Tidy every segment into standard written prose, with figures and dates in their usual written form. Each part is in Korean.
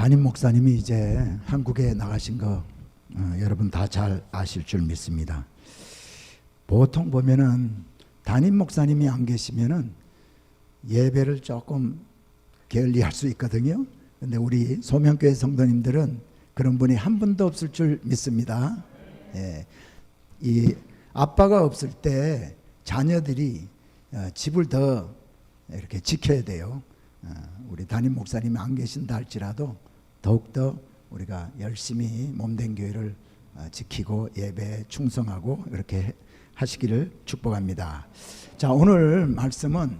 담임 목사님이 이제 한국에 나가신 거 여러분 다 잘 아실 줄 믿습니다. 보통 보면은 담임 목사님이 안 계시면은 예배를 조금 게을리할 수 있거든요. 근데 우리 소명교회 성도님들은 그런 분이 한 분도 없을 줄 믿습니다. 예. 이 아빠가 없을 때 자녀들이 집을 더 이렇게 지켜야 돼요. 우리 담임 목사님이 안 계신다 할지라도 더욱더 우리가 열심히 몸된 교회를 지키고 예배에 충성하고 이렇게 하시기를 축복합니다. 자, 오늘 말씀은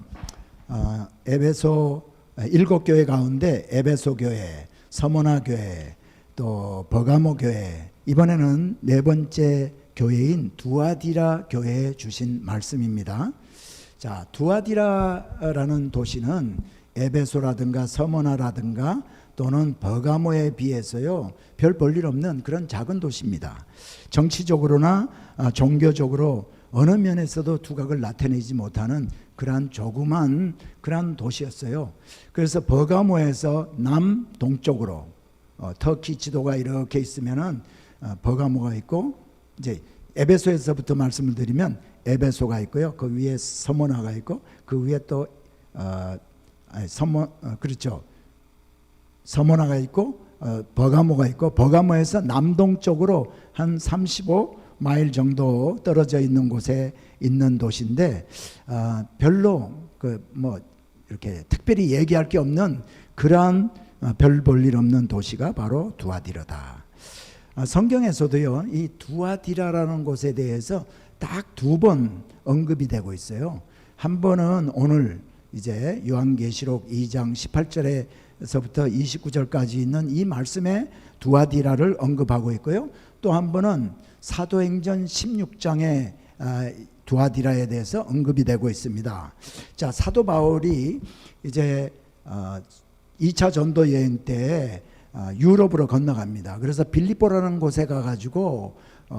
에베소 7교회 가운데 에베소 교회, 서머나 교회, 또 버가모 교회, 이번에는 네 번째 교회인 두아디라 교회에 주신 말씀입니다. 자, 두아디라라는 도시는 에베소라든가 서머나라든가 또는 버가모에 비해서요 별 볼일 없는 그런 작은 도시입니다. 정치적으로나 종교적으로 어느 면에서도 두각을 나타내지 못하는 그러한 조그만 그러한 도시였어요. 그래서 버가모에서 남동쪽으로 터키 지도가 이렇게 있으면은 버가모가 있고, 이제 에베소에서부터 말씀을 드리면 에베소가 있고요. 그 위에 서머나가 있고, 그 위에 또 그렇죠. 서머나가 있고 버가모가 있고, 버가모에서 남동쪽으로 한 35마일 정도 떨어져 있는 곳에 있는 도시인데 별로 이렇게 특별히 얘기할 게 없는 그러한 별 볼 일 없는 도시가 바로 두아디라다. 성경에서도요 이 두아디라라는 곳에 대해서 딱 두 번 언급이 되고 있어요. 한 번은 오늘 이제 요한계시록 2장 18절에서부터 29절까지 있는 이 말씀에 두아디라를 언급하고 있고요. 또 한 번은 사도행전 16장에 두아디라에 대해서 언급이 되고 있습니다. 자, 사도 바울이 이제 2차 전도 여행 때 유럽으로 건너갑니다. 그래서 빌립보라는 곳에 가가지고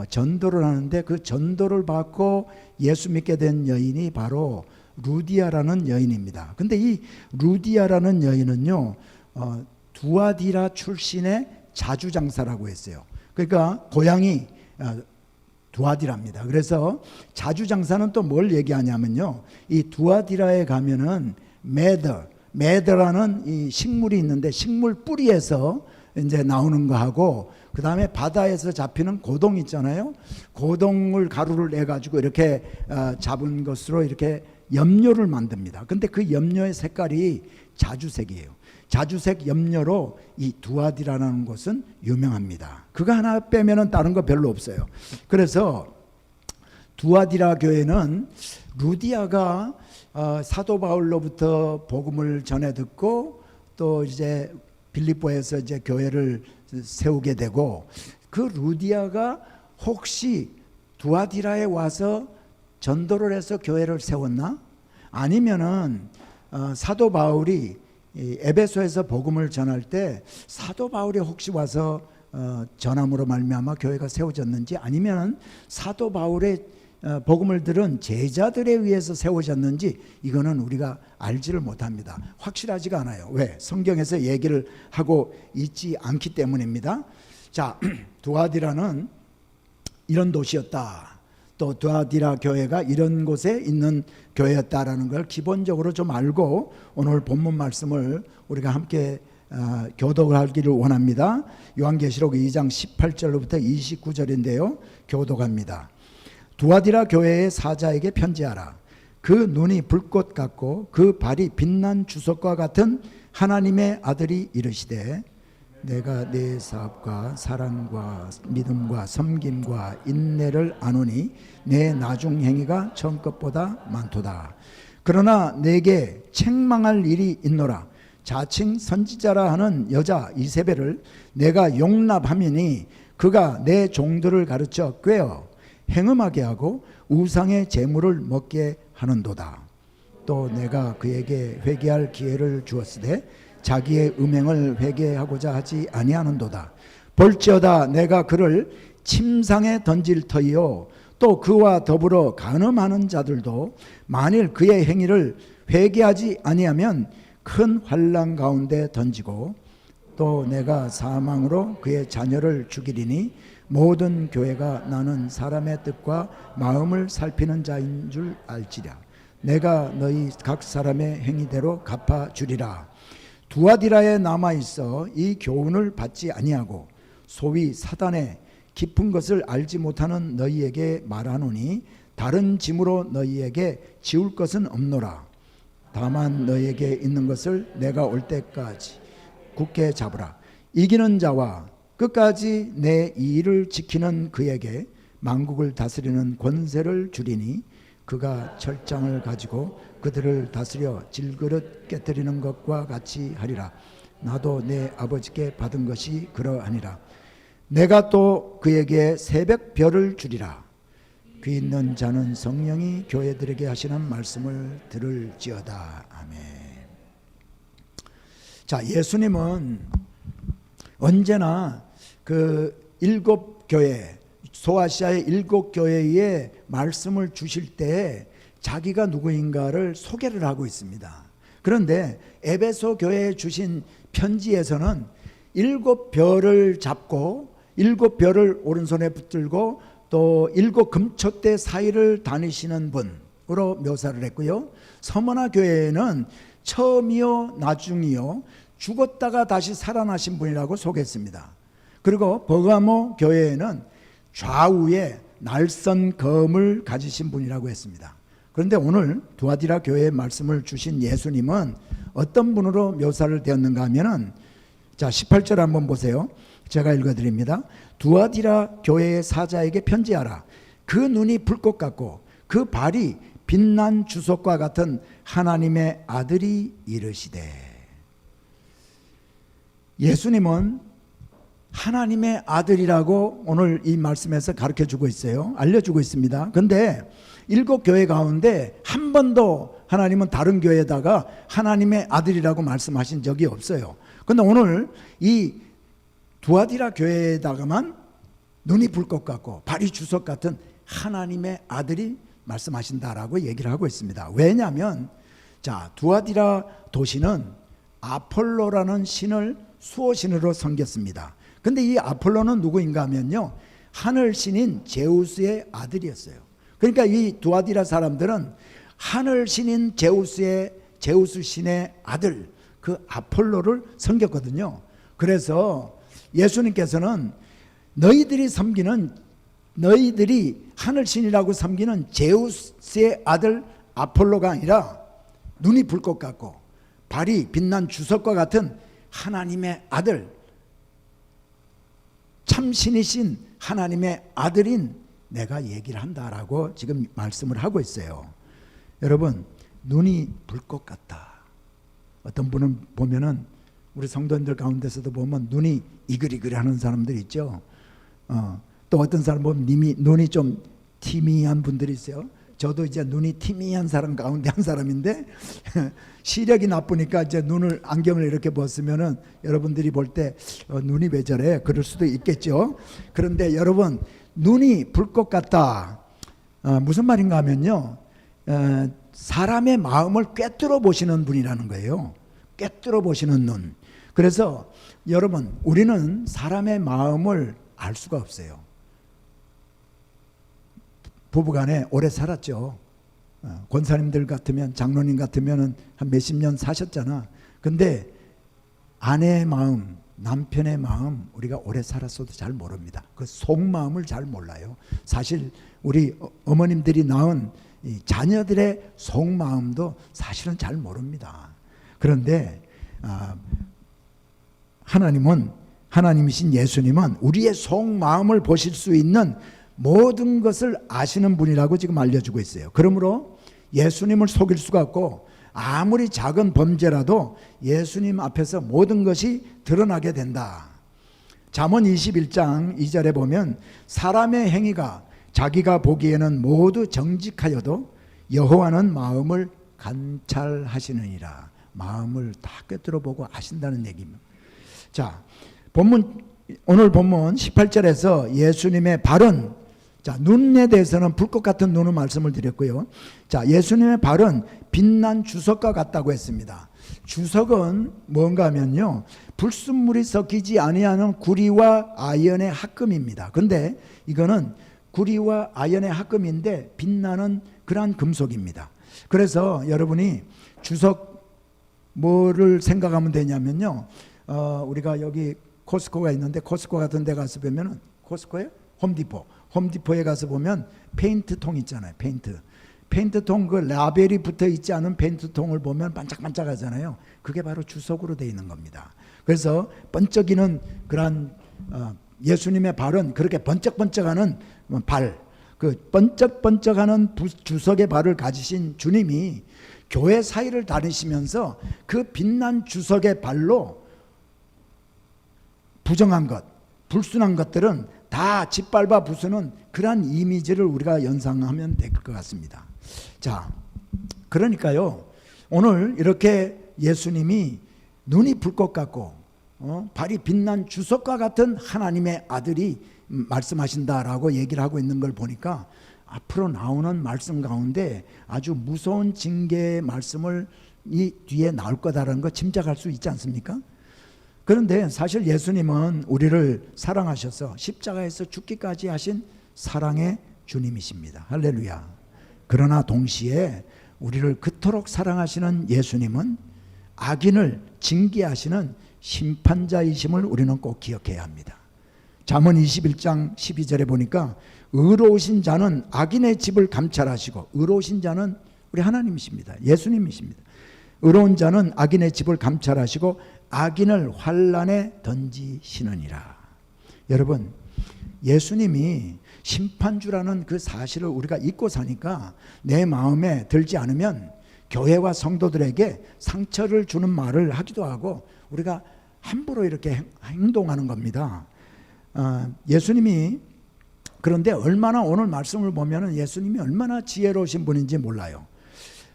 전도를 하는데, 그 전도를 받고 예수 믿게 된 여인이 바로 루디아라는 여인입니다. 근데 이 루디아라는 여인은요 두아디라 출신의 자주장사라고 했어요. 그러니까 고향이 두아디라입니다. 그래서 자주장사는 또 뭘 얘기하냐면요, 이 두아디라에 가면은 메더라는 이 식물이 있는데, 식물 뿌리에서 이제 나오는 거하고, 그 다음에 바다에서 잡히는 고동 있잖아요. 고동을 가루를 내 가지고 이렇게 잡은 것으로 이렇게 염료를 만듭니다. 근데 그 염료의 색깔이 자주색이에요. 자주색 염료로 이 두아디라는 곳은 유명합니다. 그거 하나 빼면은 다른 거 별로 없어요. 그래서 두아디라 교회는 루디아가 사도 바울로부터 복음을 전해 듣고 또 이제 빌립보에서 이제 교회를 세우게 되고, 그 루디아가 혹시 두아디라에 와서 전도를 해서 교회를 세웠나? 아니면은 사도 바울이 에베소에서 복음을 전할 때 사도 바울이 혹시 와서 전함으로 말미암아 교회가 세워졌는지, 아니면 사도 바울의 복음을 들은 제자들에 의해서 세워졌는지, 이거는 우리가 알지를 못합니다. 확실하지가 않아요. 왜? 성경에서 얘기를 하고 있지 않기 때문입니다. 자, 두아디라는 이런 도시였다, 또 두아디라 교회가 이런 곳에 있는 교회였다라는 걸 기본적으로 좀 알고 오늘 본문 말씀을 우리가 함께 교독을 하기를 원합니다. 요한계시록 2장 18절로부터 29절인데요 교독합니다. 두아디라 교회의 사자에게 편지하라. 그 눈이 불꽃 같고 그 발이 빛난 주석과 같은 하나님의 아들이 이르시되, 내가 네 사업과 사랑과 믿음과 섬김과 인내를 아노니 내 나중 행위가 전 것보다 많도다. 그러나 내게 책망할 일이 있노라. 자칭 선지자라 하는 여자 이세벨을 내가 용납하미니 그가 내 종들을 가르쳐 꾀어 행음하게 하고 우상의 재물을 먹게 하는도다. 또 내가 그에게 회개할 기회를 주었으되 자기의 음행을 회개하고자 하지 아니하는도다. 볼지어다 내가 그를 침상에 던질 터이요 또 그와 더불어 간음하는 자들도 만일 그의 행위를 회개하지 아니하면 큰 환난 가운데 던지고 또 내가 사망으로 그의 자녀를 죽이리니 모든 교회가 나는 사람의 뜻과 마음을 살피는 자인 줄 알지라. 내가 너희 각 사람의 행위대로 갚아주리라. 두아디라에 남아있어 이 교훈을 받지 아니하고 소위 사단의 깊은 것을 알지 못하는 너희에게 말하노니 다른 짐으로 너희에게 지울 것은 없노라. 다만 너희에게 있는 것을 내가 올 때까지 굳게 잡으라. 이기는 자와 끝까지 내 일을 지키는 그에게 만국을 다스리는 권세를 주리니 그가 철장을 가지고 그들을 다스려 질그릇 깨뜨리는 것과 같이 하리라. 나도 내 아버지께 받은 것이 그러하니라. 내가 또 그에게 새벽별을 주리라. 귀 있는 자는 성령이 교회들에게 하시는 말씀을 들을지어다. 아멘. 자, 예수님은 언제나 그 7교회, 소아시아의 7교회에 말씀을 주실 때 자기가 누구인가를 소개를 하고 있습니다. 그런데 에베소 교회에 주신 편지에서는 7별을 잡고 7별을 오른손에 붙들고 또 7금초대 사이를 다니시는 분으로 묘사를 했고요. 서머나 교회에는 처음이요 나중이요 죽었다가 다시 살아나신 분이라고 소개했습니다. 그리고 버가모 교회에는 좌우에 날선 검을 가지신 분이라고 했습니다. 그런데 오늘 두아디라 교회에 말씀을 주신 예수님은 어떤 분으로 묘사를 되었는가 하면은, 자 18절 한번 보세요. 제가 읽어드립니다. 두아디라 교회의 사자에게 편지하라. 그 눈이 불꽃 같고 그 발이 빛난 주석과 같은 하나님의 아들이 이르시되. 예수님은 하나님의 아들이라고 오늘 이 말씀에서 가르쳐주고 있어요. 알려주고 있습니다. 그런데 7교회 가운데 한 번도 하나님은 다른 교회에다가 하나님의 아들이라고 말씀하신 적이 없어요. 그런데 오늘 이 두아디라 교회에다가만 눈이 불꽃 같고 발이 주석 같은 하나님의 아들이 말씀하신다라고 얘기를 하고 있습니다. 왜냐하면 자 두아디라 도시는 아폴로라는 신을 수호신으로 섬겼습니다. 근데 이 아폴로는 누구인가 하면요, 하늘신인 제우스의 아들이었어요. 그러니까 이 두아디라 사람들은 하늘신인 제우스 신의 아들 그 아폴로를 섬겼거든요. 그래서 예수님께서는 너희들이 하늘신이라고 섬기는 제우스의 아들 아폴로가 아니라 눈이 불꽃 같고 발이 빛난 주석과 같은 하나님의 아들, 참신이신 하나님의 아들인 내가 얘기를 한다라고 지금 말씀을 하고 있어요. 여러분, 눈이 불꽃 같다. 어떤 분은 보면은 우리 성도님들 가운데서도 보면 눈이 이글이글 하는 사람들 있죠. 또 어떤 사람 보면 눈이 좀 티미한 분들이 있어요. 저도 이제 눈이 티미한 사람 가운데 한 사람인데 시력이 나쁘니까 이제 안경을 이렇게 벗으면은 여러분들이 볼 때 눈이 왜 저래? 그럴 수도 있겠죠. 그런데 여러분, 눈이 불꽃 같다. 무슨 말인가 하면요, 사람의 마음을 꿰뚫어 보시는 분이라는 거예요. 꿰뚫어 보시는 눈. 그래서 여러분, 우리는 사람의 마음을 알 수가 없어요. 부부간에 오래 살았죠. 권사님들 같으면, 장로님 같으면 한 몇십 년 사셨잖아. 근데 아내의 마음, 남편의 마음 우리가 오래 살았어도 잘 모릅니다. 그 속마음을 잘 몰라요. 사실 우리 어머님들이 낳은 이 자녀들의 속마음도 사실은 잘 모릅니다. 그런데 하나님이신 예수님은 우리의 속마음을 보실 수 있는 모든 것을 아시는 분이라고 지금 알려주고 있어요. 그러므로 예수님을 속일 수가 없고 아무리 작은 범죄라도 예수님 앞에서 모든 것이 드러나게 된다. 잠언 21장 2절에 보면 사람의 행위가 자기가 보기에는 모두 정직하여도 여호와는 마음을 관찰하시느니라. 마음을 다 꿰뚫어 보고 아신다는 얘기입니다. 자, 오늘 본문 18절에서 예수님의 발은, 자, 눈에 대해서는 불꽃 같은 눈을 말씀을 드렸고요. 자, 예수님의 발은 빛난 주석과 같다고 했습니다. 주석은 뭔가 하면요, 불순물이 섞이지 아니하는 구리와 아연의 합금입니다. 근데 이거는 구리와 아연의 합금인데 빛나는 그러한 금속입니다. 그래서 여러분이 주석 뭐를 생각하면 되냐면요, 우리가 여기 코스코가 있는데 코스코 같은 데 가서 보면, 코스코에? 홈디포에 가서 보면 페인트통 있잖아요. 페인트통 그 라벨이 붙어 있지 않은 페인트통을 보면 반짝반짝하잖아요. 그게 바로 주석으로 되어 있는 겁니다. 그래서 번쩍이는 그런 예수님의 발은 그렇게 번쩍번쩍하는 발, 그 번쩍번쩍하는 주석의 발을 가지신 주님이 교회 사이를 다니시면서 그 빛난 주석의 발로 부정한 것, 불순한 것들은 다 짓밟아 부수는 그러한 이미지를 우리가 연상하면 될 것 같습니다. 자, 그러니까요, 오늘 이렇게 예수님이 눈이 불꽃 같고 발이 빛난 주석과 같은 하나님의 아들이 말씀하신다라고 얘기를 하고 있는 걸 보니까 앞으로 나오는 말씀 가운데 아주 무서운 징계의 말씀을 이 뒤에 나올 거다라는 거 짐작할 수 있지 않습니까? 그런데 사실 예수님은 우리를 사랑하셔서 십자가에서 죽기까지 하신 사랑의 주님이십니다. 할렐루야. 그러나 동시에 우리를 그토록 사랑하시는 예수님은 악인을 징계하시는 심판자이심을 우리는 꼭 기억해야 합니다. 잠언 21장 12절에 보니까 의로우신 자는 악인의 집을 감찰하시고, 의로우신 자는 우리 하나님이십니다. 예수님이십니다. 의로운 자는 악인의 집을 감찰하시고 악인을 환난에 던지시느니라. 여러분, 예수님이 심판주라는 그 사실을 우리가 잊고 사니까 내 마음에 들지 않으면 교회와 성도들에게 상처를 주는 말을 하기도 하고 우리가 함부로 이렇게 행동하는 겁니다. 예수님이, 그런데 얼마나 오늘 말씀을 보면 예수님이 얼마나 지혜로우신 분인지 몰라요.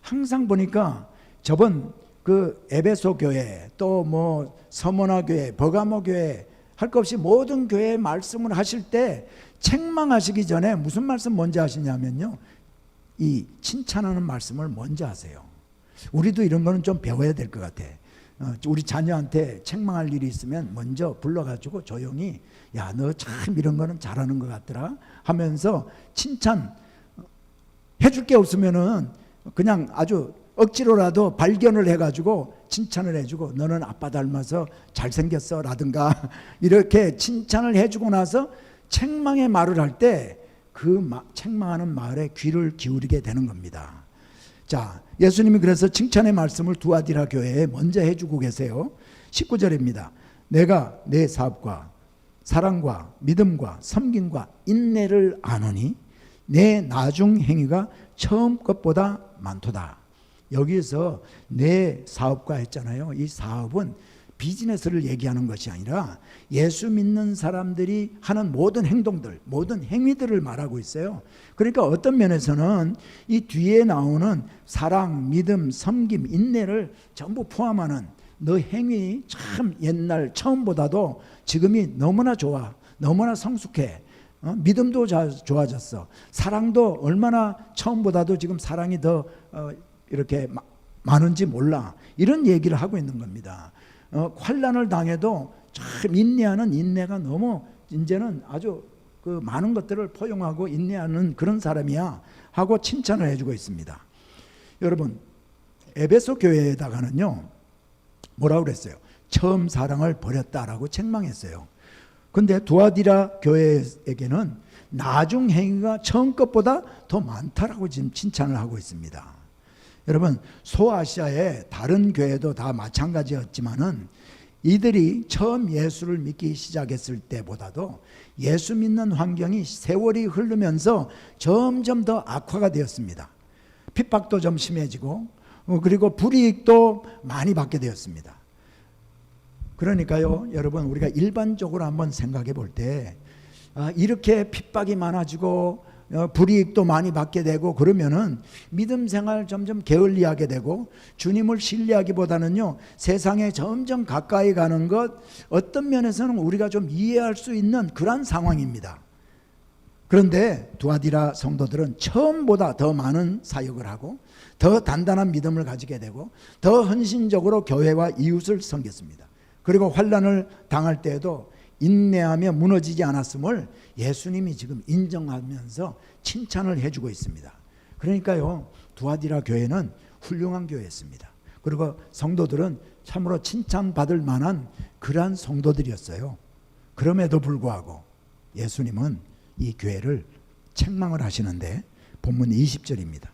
항상 보니까 저번 그 에베소 교회, 또 뭐 서머나 교회, 버가모 교회 할 것 없이 모든 교회에 말씀을 하실 때 책망하시기 전에 무슨 말씀 먼저 하시냐면요, 이 칭찬하는 말씀을 먼저 하세요. 우리도 이런 거는 좀 배워야 될 것 같아. 우리 자녀한테 책망할 일이 있으면 먼저 불러가지고 조용히, 야, 너 참 이런 거는 잘하는 것 같더라 하면서 칭찬 해줄 게 없으면은 그냥 아주 억지로라도 발견을 해가지고 칭찬을 해주고, 너는 아빠 닮아서 잘생겼어 라든가 이렇게 칭찬을 해주고 나서 책망의 말을 할 때 그 책망하는 말에 귀를 기울이게 되는 겁니다. 자, 예수님이 그래서 칭찬의 말씀을 두아디라 교회에 먼저 해주고 계세요. 19절입니다. 내가 내 사업과 사랑과 믿음과 섬김과 인내를 아노니 내 나중 행위가 처음 것보다 많도다. 여기에서 내 사업과 했잖아요. 이 사업은 비즈니스를 얘기하는 것이 아니라 예수 믿는 사람들이 하는 모든 행동들, 모든 행위들을 말하고 있어요. 그러니까 어떤 면에서는 이 뒤에 나오는 사랑, 믿음, 섬김, 인내를 전부 포함하는 너 행위 참 옛날 처음보다도 지금이 너무나 좋아, 너무나 성숙해. 믿음도 좋아졌어. 사랑도 얼마나 처음보다도 지금 사랑이 더 이렇게 많은지 몰라. 이런 얘기를 하고 있는 겁니다. 환난을 당해도 참 인내하는 인내가 너무 이제는 아주 그 많은 것들을 포용하고 인내하는 그런 사람이야 하고 칭찬을 해주고 있습니다. 여러분, 에베소 교회에다가는요 뭐라고 그랬어요? 처음 사랑을 버렸다라고 책망했어요. 근데 두아디라 교회에게는 나중 행위가 처음 것보다 더 많다라고 지금 칭찬을 하고 있습니다. 여러분, 소아시아의 다른 교회도 다 마찬가지였지만은 이들이 처음 예수를 믿기 시작했을 때보다도 예수 믿는 환경이 세월이 흐르면서 점점 더 악화가 되었습니다. 핍박도 좀 심해지고 그리고 불이익도 많이 받게 되었습니다. 그러니까요, 여러분, 우리가 일반적으로 한번 생각해 볼 때 이렇게 핍박이 많아지고 불이익도 많이 받게 되고 그러면은 믿음 생활 점점 게을리하게 되고 주님을 신뢰하기보다는요 세상에 점점 가까이 가는 것, 어떤 면에서는 우리가 좀 이해할 수 있는 그런 상황입니다. 그런데 두아디라 성도들은 처음보다 더 많은 사역을 하고 더 단단한 믿음을 가지게 되고 더 헌신적으로 교회와 이웃을 섬겼습니다. 그리고 환난을 당할 때에도 인내하며 무너지지 않았음을 예수님이 지금 인정하면서 칭찬을 해주고 있습니다. 그러니까요, 두아디라 교회는 훌륭한 교회였습니다. 그리고 성도들은 참으로 칭찬받을 만한 그러한 성도들이었어요. 그럼에도 불구하고 예수님은 이 교회를 책망을 하시는데 본문 20절입니다.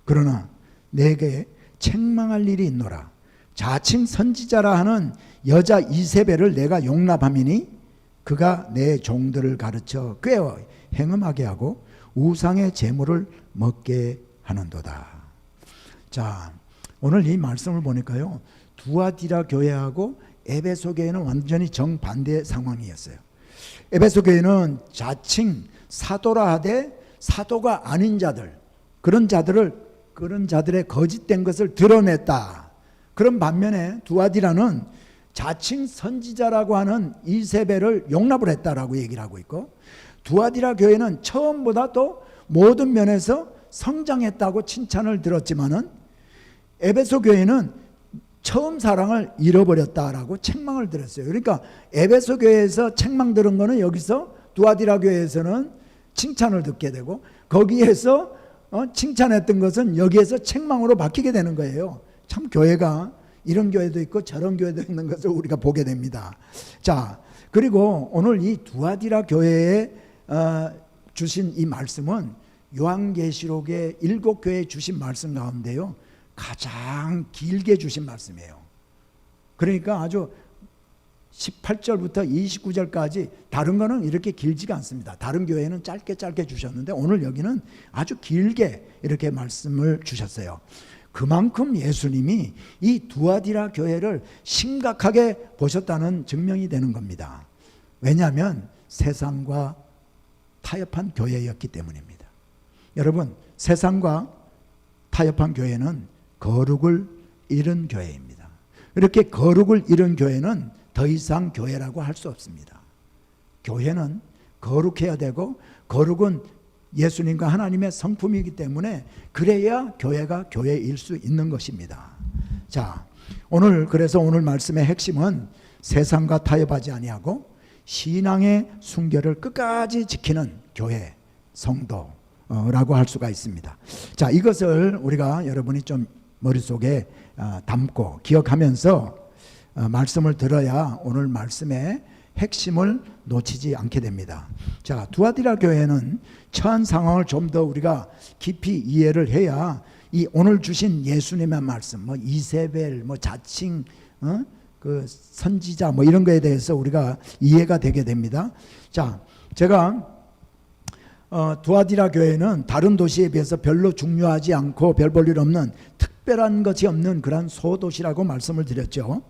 그러나 내게 책망할 일이 있노라. 자칭 선지자라 하는 여자 이세벨을 내가 용납함이니 그가 내 종들을 가르쳐 꾀어 행음하게 하고 우상의 제물을 먹게 하는도다. 자, 오늘 이 말씀을 보니까요, 두아디라 교회하고 에베소 교회는 완전히 정반대 상황이었어요. 에베소 교회는 자칭 사도라 하되 사도가 아닌 자들, 그런 자들의 거짓된 것을 드러냈다. 그런 반면에 두아디라는 자칭 선지자라고 하는 이세벨을 용납을 했다라고 얘기를 하고 있고, 두아디라 교회는 처음보다 또 모든 면에서 성장했다고 칭찬을 들었지만은 에베소 교회는 처음 사랑을 잃어버렸다라고 책망을 들었어요. 그러니까 에베소 교회에서 책망 들은 거는 여기서 두아디라 교회에서는 칭찬을 듣게 되고, 거기에서 칭찬했던 것은 여기에서 책망으로 바뀌게 되는 거예요. 참 교회가 이런 교회도 있고 저런 교회도 있는 것을 우리가 보게 됩니다. 자, 그리고 오늘 이 두아디라 교회에 주신 이 말씀은 요한계시록의 7교회에 주신 말씀 가운데요, 가장 길게 주신 말씀이에요. 그러니까 아주 18절부터 29절까지 다른 거는 이렇게 길지가 않습니다. 다른 교회는 짧게 주셨는데 오늘 여기는 아주 길게 이렇게 말씀을 주셨어요. 그만큼 예수님이 이 두아디라 교회를 심각하게 보셨다는 증명이 되는 겁니다. 왜냐하면 세상과 타협한 교회였기 때문입니다. 여러분, 세상과 타협한 교회는 거룩을 잃은 교회입니다. 이렇게 거룩을 잃은 교회는 더 이상 교회라고 할 수 없습니다. 교회는 거룩해야 되고, 거룩은 예수님과 하나님의 성품이기 때문에 그래야 교회가 교회일 수 있는 것입니다. 자, 그래서 오늘 말씀의 핵심은 세상과 타협하지 아니하고 신앙의 순결을 끝까지 지키는 교회, 성도라고 할 수가 있습니다. 자, 이것을 우리가 여러분이 좀 머릿속에 담고 기억하면서 말씀을 들어야 오늘 말씀의 핵심을 놓치지 않게 됩니다. 자, 두아디라 교회는 처한 상황을 좀 더 우리가 깊이 이해를 해야 이 오늘 주신 예수님의 말씀, 이세벨, 자칭 그 선지자 이런 거에 대해서 우리가 이해가 되게 됩니다. 자, 제가 두아디라 교회는 다른 도시에 비해서 별로 중요하지 않고 별 볼 일 없는 특별한 것이 없는 그런 소도시라고 말씀을 드렸죠.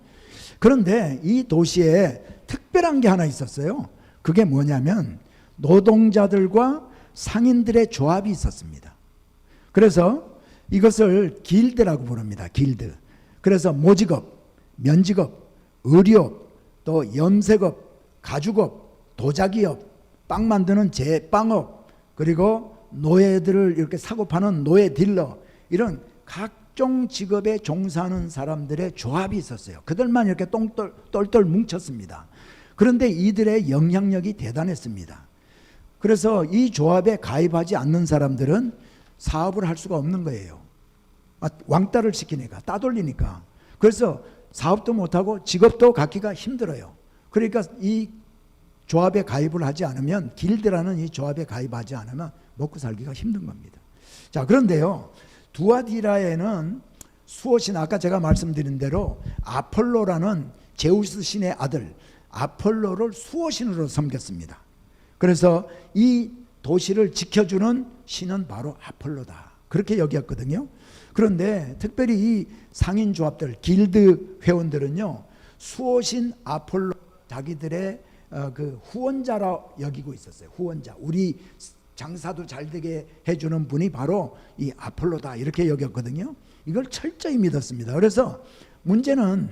그런데 이 도시에 특별한 게 하나 있었어요. 그게 뭐냐면 노동자들과 상인들의 조합이 있었습니다. 그래서 이것을 길드라고 부릅니다. 길드. 그래서 모직업, 면직업, 의료업, 또 염색업, 가죽업, 도자기업, 빵 만드는 제빵업, 그리고 노예들을 이렇게 사고 파는 노예 딜러, 이런 각종 직업에 종사하는 사람들의 조합이 있었어요. 그들만 이렇게 똘똘 뭉쳤습니다. 그런데 이들의 영향력이 대단했습니다. 그래서 이 조합에 가입하지 않는 사람들은 사업을 할 수가 없는 거예요. 왕따를 시키니까, 따돌리니까. 그래서 사업도 못하고 직업도 갖기가 힘들어요. 그러니까 이 조합에 가입을 하지 않으면, 길드라는 이 조합에 가입하지 않으면 먹고 살기가 힘든 겁니다. 자, 그런데요, 두아디라에는 수호신, 아까 제가 말씀드린 대로 아폴로라는 제우스 신의 아들 아폴로를 수호신으로 섬겼습니다. 그래서 이 도시를 지켜주는 신은 바로 아폴로다, 그렇게 여겼거든요. 그런데 특별히 이 상인조합들, 길드 회원들은요, 수호신 아폴로 자기들의 그 후원자라 여기고 있었어요. 후원자, 우리 장사도 잘 되게 해주는 분이 바로 이 아폴로다, 이렇게 여겼거든요. 이걸 철저히 믿었습니다. 그래서 문제는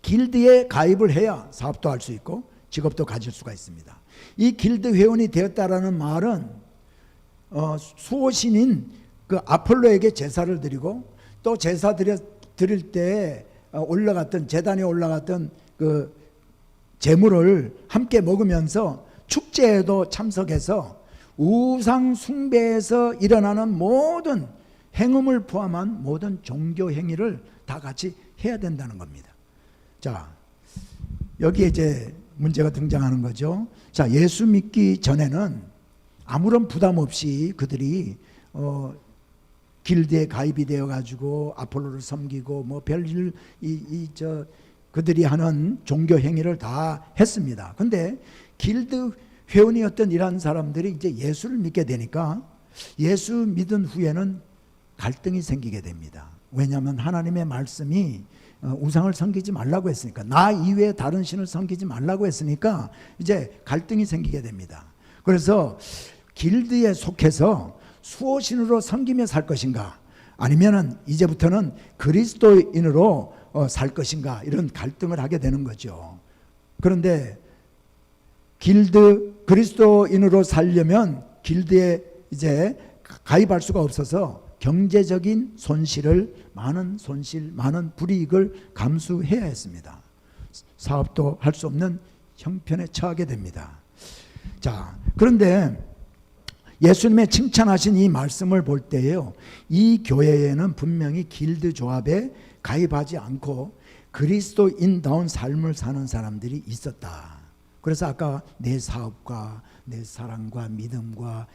길드에 가입을 해야 사업도 할 수 있고 직업도 가질 수가 있습니다. 이 길드 회원이 되었다라는 말은 수호신인 그 아폴로에게 제사를 드리고 또 제사 드릴 때 올라갔던 제단에 올라갔던 그 제물을 함께 먹으면서 축제에도 참석해서 우상 숭배에서 일어나는 모든 행음을 포함한 모든 종교 행위를 다 같이 해야 된다는 겁니다. 자, 여기에 이제 문제가 등장하는 거죠. 자, 예수 믿기 전에는 아무런 부담 없이 그들이 길드에 가입이 되어 가지고 아폴로를 섬기고 뭐 별일 그들이 하는 종교 행위를 다 했습니다. 근데 길드 회원이었던 이러한 사람들이 이제 예수를 믿게 되니까 예수 믿은 후에는 갈등이 생기게 됩니다. 왜냐하면 하나님의 말씀이 우상을 섬기지 말라고 했으니까, 나 이외에 다른 신을 섬기지 말라고 했으니까 이제 갈등이 생기게 됩니다. 그래서 길드에 속해서 수호신으로 섬기며 살 것인가, 아니면은 이제부터는 그리스도인으로 살 것인가, 이런 갈등을 하게 되는 거죠. 그런데 길드 그리스도인으로 살려면 길드에 이제 가입할 수가 없어서 경제적인 손실을 많은 불이익을 감수해야 했습니다. 사업도 할 수 없는 형편에 처하게 됩니다. 자, 그런데 예수님의 칭찬하신 이 말씀을 볼 때에요, 이 교회에는 분명히 길드 조합에 가입하지 않고 그리스도인다운 삶을 사는 사람들이 있었다. 그래서 아까 내 사업과 내 사랑과 믿음과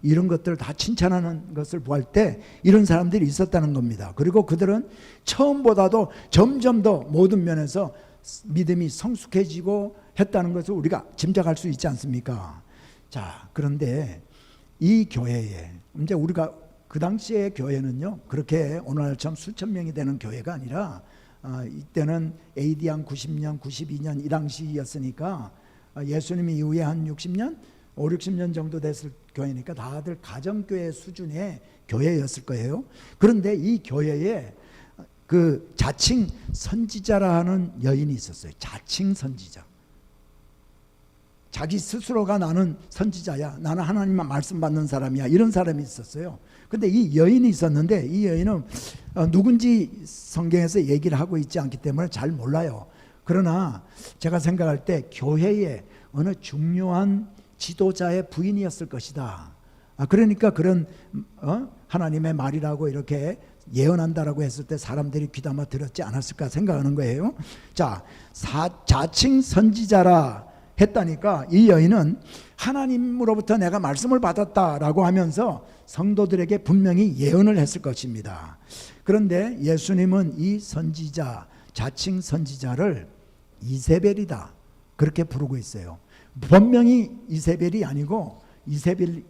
이런 것들을 다 칭찬하는 것을 보할 때 이런 사람들이 있었다는 겁니다. 그리고 그들은 처음보다도 점점 더 모든 면에서 믿음이 성숙해지고 했다는 것을 우리가 짐작할 수 있지 않습니까? 자, 그런데 이 교회에 이제 우리가 그 당시의 교회는요, 그렇게 오늘날처럼 수천 명이 되는 교회가 아니라 이때는 AD 한 90년, 92년 이 당시였으니까 예수님이 이후에 한 60년, 60년 정도 됐을 교회니까 다들 가정교회 수준의 교회였을 거예요. 그런데 이 교회에 그 자칭 선지자라 하는 여인이 있었어요. 자칭 선지자. 자기 스스로가 나는 선지자야, 나는 하나님만 말씀 받는 사람이야, 이런 사람이 있었어요. 근데 이 여인이 있었는데 이 여인은 누군지 성경에서 얘기를 하고 있지 않기 때문에 잘 몰라요. 그러나 제가 생각할 때 교회의 어느 중요한 지도자의 부인이었을 것이다. 그러니까 그런 하나님의 말이라고 이렇게 예언한다라고 했을 때 사람들이 귀담아 들었지 않았을까 생각하는 거예요. 자, 자칭 선지자라 했다니까 이 여인은 하나님으로부터 내가 말씀을 받았다라고 하면서 성도들에게 분명히 예언을 했을 것입니다. 그런데 예수님은 이 선지자, 자칭 선지자를 이세벨이다 그렇게 부르고 있어요. 분명히 이세벨이 아니고 이세벨과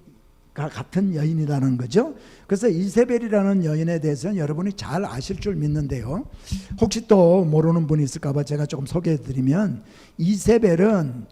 같은 여인이라는 거죠. 그래서 이세벨이라는 여인에 대해서는 여러분이 잘 아실 줄 믿는데요, 혹시 또 모르는 분이 있을까 봐 제가 조금 소개해 드리면, 이세벨은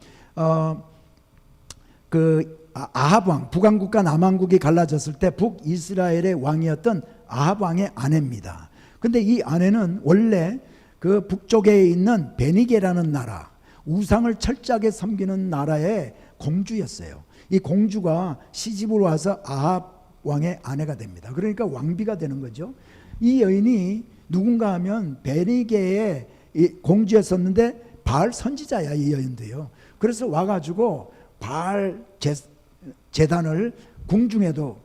그 아합 왕, 북왕국과 남왕국이 갈라졌을 때 북이스라엘의 왕이었던 아합 왕의 아내입니다. 근데 이 아내는 원래 그 북쪽에 있는 베니게라는 나라, 우상을 철저하게 섬기는 나라의 공주였어요. 이 공주가 시집으로 와서 아합 왕의 아내가 됩니다. 그러니까 왕비가 되는 거죠. 이 여인이 누군가 하면 베니게의 공주였었는데 바알 선지자야, 이 여인도요. 그래서 와가지고 바알 제단을 궁중에도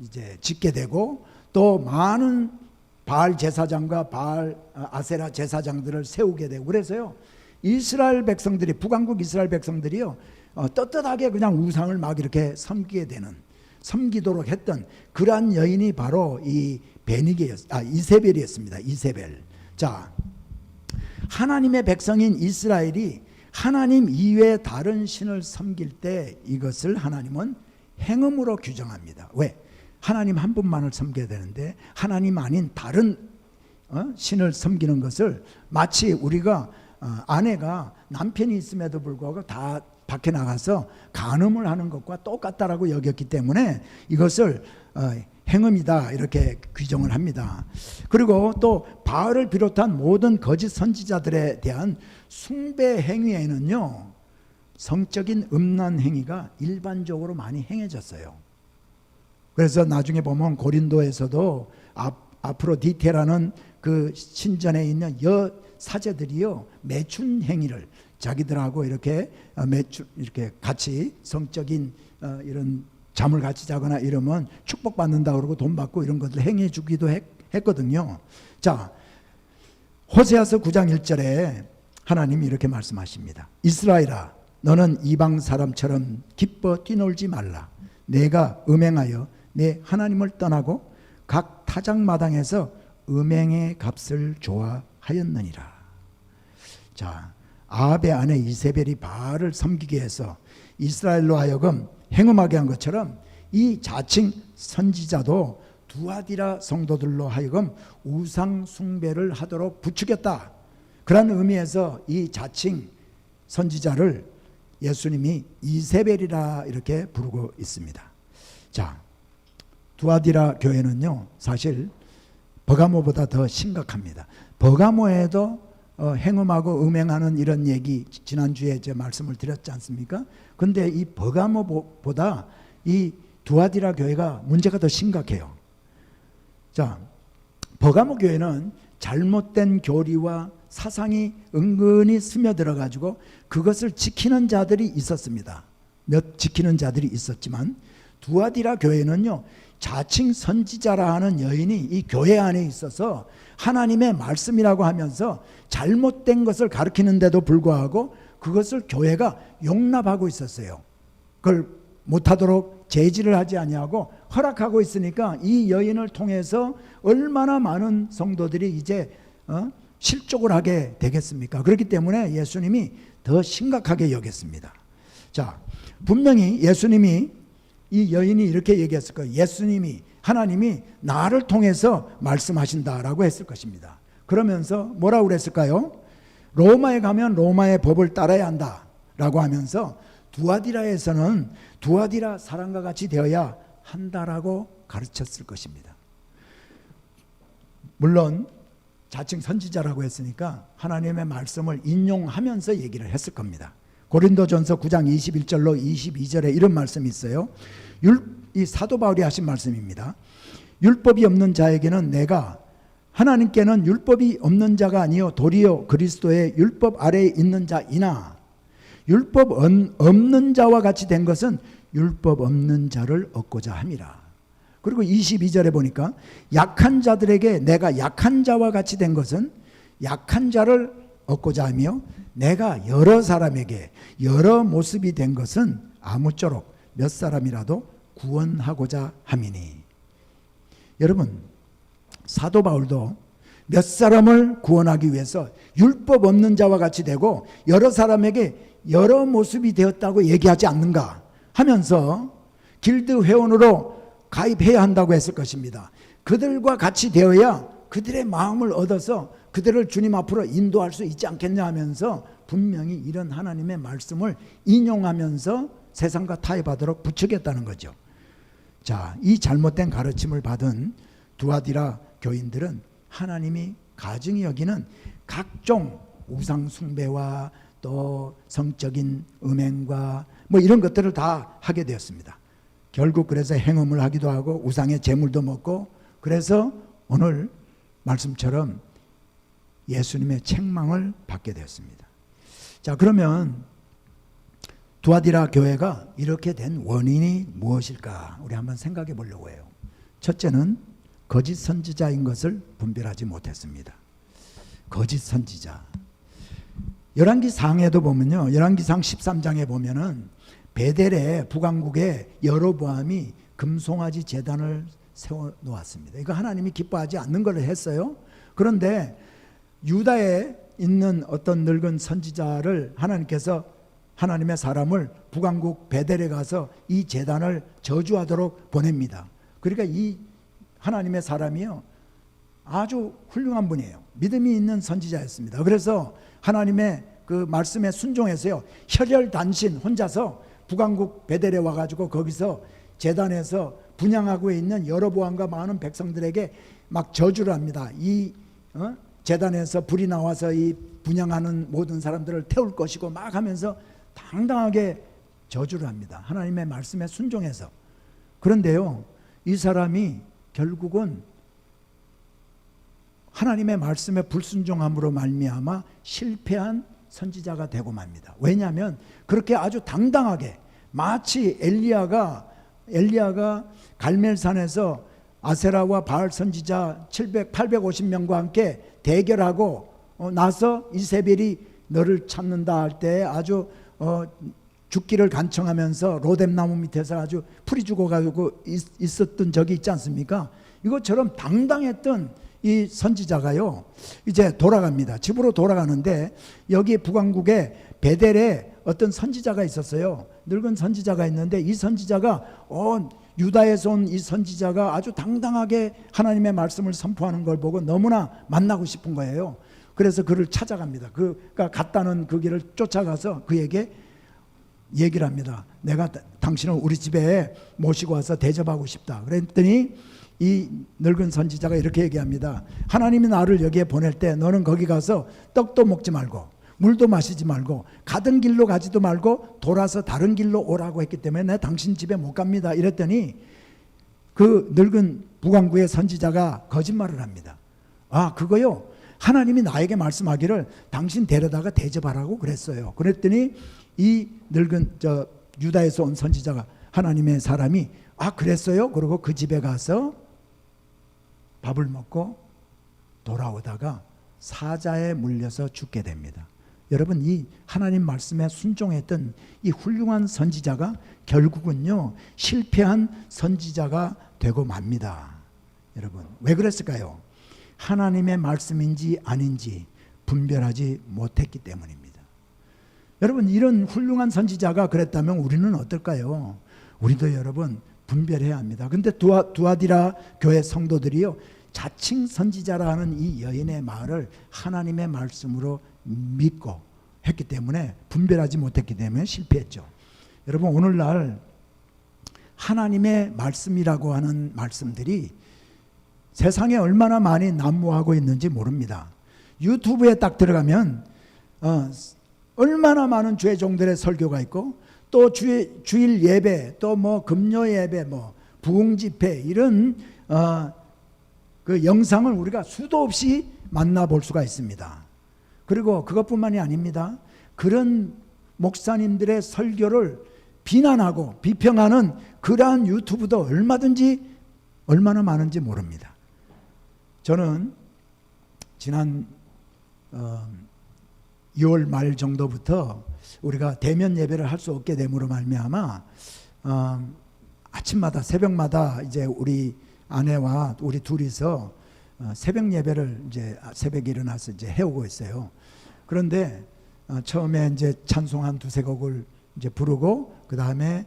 이제 짓게 되고, 또 많은 바알 제사장과 바알 아세라 제사장들을 세우게 되고, 그래서요 이스라엘 백성들이, 북왕국 이스라엘 백성들이요 떳떳하게 그냥 우상을 막 이렇게 섬기도록 했던 그러한 여인이 바로 이 이세벨이었습니다. 이세벨. 자, 하나님의 백성인 이스라엘이 하나님 이외에 다른 신을 섬길 때 이것을 하나님은 행음으로 규정합니다. 왜? 하나님 한 분만을 섬겨야 되는데 하나님 아닌 다른 신을 섬기는 것을 마치 우리가 아내가 남편이 있음에도 불구하고 다 밖에 나가서 간음을 하는 것과 똑같다라고 여겼기 때문에 이것을 행음이다 이렇게 규정을 합니다. 그리고 또 바알을 비롯한 모든 거짓 선지자들에 대한 숭배 행위에는요, 성적인 음란 행위가 일반적으로 많이 행해졌어요. 그래서 나중에 보면 고린도에서도 아프로디테라는 그 신전에 있는 여 사제들이요, 매춘 행위를 자기들하고 이렇게 이렇게 같이 성적인 이런 잠을 같이 자거나 이러면 축복받는다 그러고 돈 받고 이런 것들 행해 주기도 했거든요. 자, 호세아서 9장 1절에 하나님이 이렇게 말씀하십니다. 이스라엘아, 너는 이방 사람처럼 기뻐 뛰놀지 말라. 내가 음행하여 내 하나님을 떠나고 각 타작마당에서 음행의 값을 좋아하였느니라. 자, 아합의 아내 이세벨이 바알을 섬기게 해서 이스라엘로 하여금 행음하게 한 것처럼 이 자칭 선지자도 두아디라 성도들로 하여금 우상 숭배를 하도록 부추겼다. 그런 의미에서 이 자칭 선지자를 예수님이 이세벨이라 이렇게 부르고 있습니다. 자, 두아디라 교회는요, 사실 버가모보다 더 심각합니다. 버가모에도 행음하고 음행하는 이런 얘기 지난주에 제 말씀을 드렸지 않습니까? 근데 이 버가모보다 이 두아디라 교회가 문제가 더 심각해요. 자, 버가모 교회는 잘못된 교리와 사상이 은근히 스며들어 가지고 그것을 지키는 자들이 있었습니다. 몇 지키는 자들이 있었지만 두아디라 교회는요, 자칭 선지자라 하는 여인이 이 교회 안에 있어서 하나님의 말씀이라고 하면서 잘못된 것을 가르치는데도 불구하고 그것을 교회가 용납하고 있었어요. 그걸 못하도록 제지를 하지 아니하고 허락하고 있으니까 이 여인을 통해서 얼마나 많은 성도들이 이제 실족을 하게 되겠습니까? 그렇기 때문에 예수님이 더 심각하게 여겼습니다. 자, 분명히 예수님이 이 여인이 이렇게 얘기했을 거예요. 예수님이, 하나님이 나를 통해서 말씀하신다라고 했을 것입니다. 그러면서 뭐라고 그랬을까요? 로마에 가면 로마의 법을 따라야 한다라고 하면서 두아디라에서는 두아디라 사람과 같이 되어야 한다라고 가르쳤을 것입니다. 물론 자칭 선지자라고 했으니까 하나님의 말씀을 인용하면서 얘기를 했을 겁니다. 고린도전서 9장 21절로 22절에 이런 말씀이 있어요. 이 사도 바울이 하신 말씀입니다. 율법이 없는 자에게는 내가, 하나님께는 율법이 없는 자가 아니요 도리어 그리스도의 율법 아래에 있는 자이나, 율법 없는 자와 같이 된 것은 율법 없는 자를 얻고자 함이라. 그리고 22절에 보니까 약한 자들에게 내가 약한 자와 같이 된 것은 약한 자를 얻고자 하며, 내가 여러 사람에게 여러 모습이 된 것은 아무쪼록 몇 사람이라도 구원하고자 함이니. 여러분, 사도 바울도 몇 사람을 구원하기 위해서 율법 없는 자와 같이 되고 여러 사람에게 여러 모습이 되었다고 얘기하지 않는가 하면서 길드 회원으로 가입해야 한다고 했을 것입니다. 그들과 같이 되어야 그들의 마음을 얻어서 그들을 주님 앞으로 인도할 수 있지 않겠냐 하면서 분명히 이런 하나님의 말씀을 인용하면서 세상과 타협하도록 부추겼다는 거죠. 자, 이 잘못된 가르침을 받은 두아디라 교인들은 하나님이 가증히 여기는 각종 우상 숭배와 또 성적인 음행과 뭐 이런 것들을 다 하게 되었습니다. 결국 그래서 행음을 하기도 하고 우상의 제물도 먹고, 그래서 오늘 말씀처럼 예수님의 책망을 받게 되었습니다. 자, 그러면 두아디라 교회가 이렇게 된 원인이 무엇일까? 우리 한번 생각해 보려고 해요. 첫째는 거짓 선지자인 것을 분별하지 못했습니다. 거짓 선지자. 열왕기상에도 보면요, 열왕기상 13장에 보면은 베델의 북왕국에 여로보암이 금송아지 제단을 세워 놓았습니다. 이거 하나님이 기뻐하지 않는 걸 했어요. 그런데 유다에 있는 어떤 늙은 선지자를 하나님께서, 하나님의 사람을 북왕국 베델에 가서 이 제단을 저주하도록 보냅니다. 그러니까 이 하나님의 사람이요, 아주 훌륭한 분이에요. 믿음이 있는 선지자였습니다. 그래서 하나님의 그 말씀에 순종해서요, 혈혈단신 혼자서 북왕국 베델에 와가지고 거기서 제단에서 분향하고 있는 여로보암과 많은 백성들에게 막 저주를 합니다. 이 제단에서 불이 나와서 이 분향하는 모든 사람들을 태울 것이고 막 하면서 당당하게 저주를 합니다. 하나님의 말씀에 순종해서. 그런데요, 이 사람이 결국은 하나님의 말씀에 불순종함으로 말미암아 실패한 선지자가 되고 맙니다. 왜냐하면 그렇게 아주 당당하게 마치 엘리야가 갈멜산에서 아세라와 바알 선지자 850명과 함께 대결하고 나서 이세벨이 너를 찾는다 할 때 아주 죽기를 간청하면서 로뎀나무 밑에서 아주 풀이 죽어가지고 있었던 적이 있지 않습니까? 이것처럼 당당했던 이 선지자가요, 이제 돌아갑니다. 집으로 돌아가는데 여기 북왕국에 베델에 어떤 선지자가 있었어요. 늙은 선지자가 있는데 이 선지자가 유다에서 온 이 선지자가 아주 당당하게 하나님의 말씀을 선포하는 걸 보고 너무나 만나고 싶은 거예요. 그래서 그를 찾아갑니다. 그가 갔다는 그 길을 쫓아가서 그에게 얘기를 합니다. 내가 당신을 우리 집에 모시고 와서 대접하고 싶다. 그랬더니 이 늙은 선지자가 이렇게 얘기합니다. 하나님이 나를 여기에 보낼 때 너는 거기 가서 떡도 먹지 말고 물도 마시지 말고 가던 길로 가지도 말고 돌아서 다른 길로 오라고 했기 때문에 내가 당신 집에 못 갑니다. 이랬더니 그 늙은 북왕국의 선지자가 거짓말을 합니다. 그거요, 하나님이 나에게 말씀하기를 당신 데려다가 대접하라고 그랬어요. 그랬더니 이 늙은 유다에서 온 선지자가, 하나님의 사람이 그랬어요? 그러고 그 집에 가서 밥을 먹고 돌아오다가 사자에 물려서 죽게 됩니다. 여러분, 이 하나님 말씀에 순종했던 이 훌륭한 선지자가 결국은요 실패한 선지자가 되고 맙니다. 여러분, 왜 그랬을까요? 하나님의 말씀인지 아닌지 분별하지 못했기 때문입니다. 여러분, 이런 훌륭한 선지자가 그랬다면 우리는 어떨까요? 우리도 여러분 분별해야 합니다. 근데 두아디라 교회 성도들이요, 자칭 선지자라는 이 여인의 말을 하나님의 말씀으로 믿고 했기 때문에, 분별하지 못했기 때문에 실패했죠. 여러분, 오늘날 하나님의 말씀이라고 하는 말씀들이 세상에 얼마나 많이 난무하고 있는지 모릅니다. 유튜브에 딱 들어가면 얼마나 많은 죄종들의 설교가 있고, 또 주일 예배, 또 뭐 금요 예배, 뭐 부흥 집회, 이런 그 영상을 우리가 수도 없이 만나볼 수가 있습니다. 그리고 그것뿐만이 아닙니다. 그런 목사님들의 설교를 비난하고 비평하는 그러한 유튜브도 얼마나 많은지 모릅니다. 저는 지난 2월 말 정도부터 우리가 대면 예배를 할 수 없게 됨으로 말미암아 아침마다 새벽마다 이제 우리 아내와 우리 둘이서 새벽 예배를 이제 새벽에 일어나서 이제 해오고 있어요. 그런데 처음에 이제 찬송 한 두세 곡을 이제 부르고 그 다음에